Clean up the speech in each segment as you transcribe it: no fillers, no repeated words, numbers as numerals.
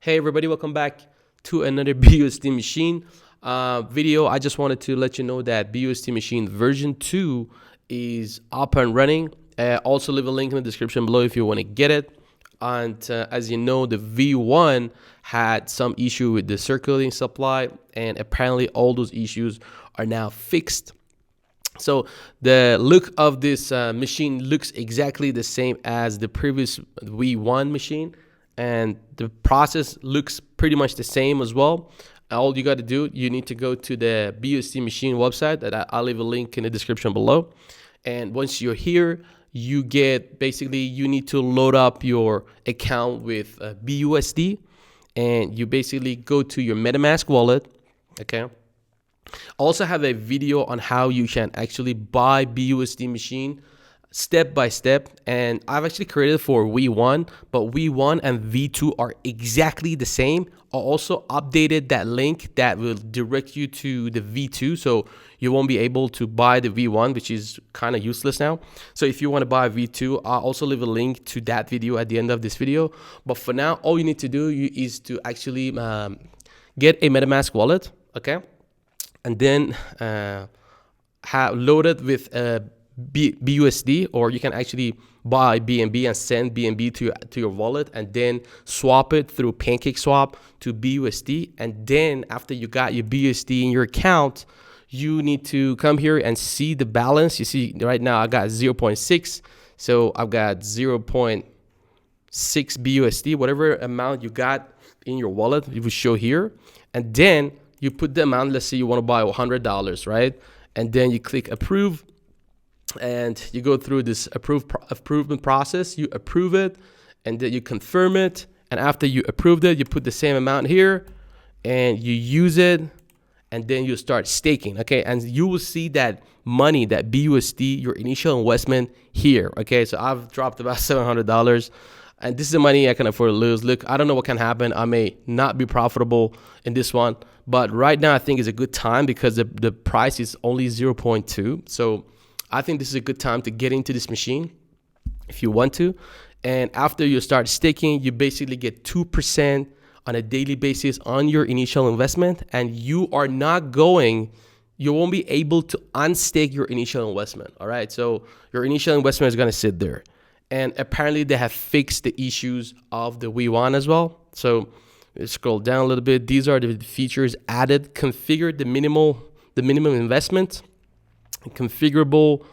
Hey everybody, welcome back to another BUSD machine video. I just wanted to let you know that BUSD machine version 2 is up and running. Also leave a link in the description below if you want to get it. And as you know, the V1 had some issue with the circulating supply, and apparently all those issues are now fixed. So the look of this machine looks exactly the same as the previous V1 machine, and the process looks pretty much the same as well. All you got to do, you need to go to the BUSD machine website that I'll leave a link in the description below. And once you're here, you get basically you need to load up your account with BUSD, and you basically go to your MetaMask wallet. Okay. Also have a video on how you can actually buy BUSD machine step by step, and I've actually created for V1, but V1 and V2 are exactly the same. I also updated that link that will direct you to the V2, so you won't be able to buy the V1, which is kind of useless now. So if you want to buy V2, I'll also leave a link to that video at the end of this video. But for now, all you need to do is to actually get a MetaMask wallet, okay? And then have loaded with BUSD, or you can actually buy BNB and send BNB to your wallet, and then swap it through PancakeSwap to BUSD. And then after you got your BUSD in your account, you need to come here and see the balance. You see right now I got 0.6, so I've got 0.6 BUSD. Whatever amount you got in your wallet, it will show here. And then you put the amount. Let's say you want to buy $100, right? And then you click approve, and you go through this approval process. You approve it, and then you confirm it. And after you approved it, you put the same amount here, and you use it, and then you start staking. Okay, and you will see that money, that BUSD, your initial investment here. Okay, so I've dropped about $700. And this is the money I can afford to lose. Look, I don't know what can happen. I may not be profitable in this one, but right now I think is a good time because the price is only 0.2. So I think this is a good time to get into this machine if you want to. And after you start staking, you basically get 2% on a daily basis on your initial investment, and you won't be able to unstake your initial investment. All right, so your initial investment is going to sit there. And apparently they have fixed the issues of the V1 as well. So let's scroll down a little bit. These are the features added. Configure the minimum investment. Configurable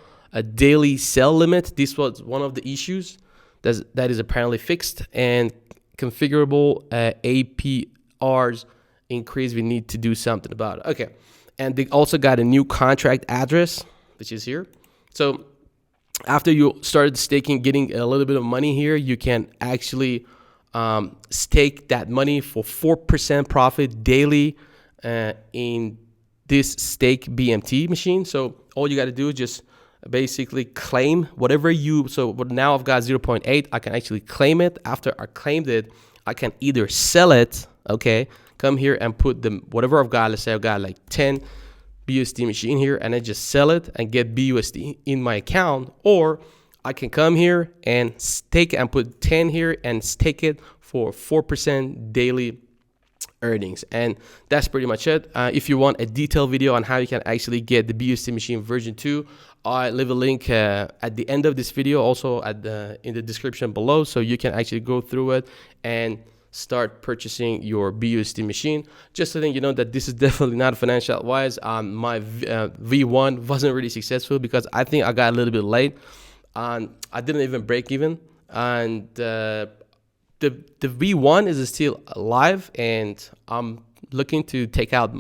daily sell limit. This was one of the issues that is apparently fixed. And configurable APRs increase. We need to do something about it. Okay. And they also got a new contract address, which is here. So after you started staking, getting a little bit of money here, you can actually stake that money for 4% profit daily in this stake BMT machine. So all you got to do is just basically claim whatever so now I've got 0.8. I can actually claim it. After I claimed it, I can either sell it, okay, come here and put whatever I've got. Let's say I've got like 10 BUSD machine here, and I just sell it and get BUSD in my account, or I can come here and stake and put 10 here and stake it for 4% daily earnings. And that's pretty much it. If you want a detailed video on how you can actually get the BUSD machine version 2, I leave a link at the end of this video, also in the description below, so you can actually go through it and start purchasing your BUSD machine. Just to think, you know, that this is definitely not financial advice. My V1 wasn't really successful because I think I got a little bit late, and I didn't even break even. And the V1 is still alive, and I'm looking to take out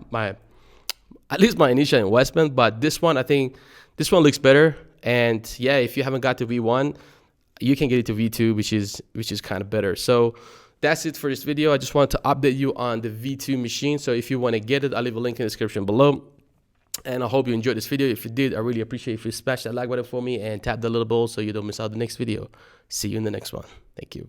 at least my initial investment. But this one, I think this one looks better. And yeah, if you haven't got to V1, you can get it to V2, which is kind of better. So that's it for this video. I just wanted to update you on the V2 machine. So if you want to get it, I'll leave a link in the description below. And I hope you enjoyed this video. If you did, I really appreciate if you smash that like button for me and tap the little bell so you don't miss out the next video. See you in the next one. Thank you.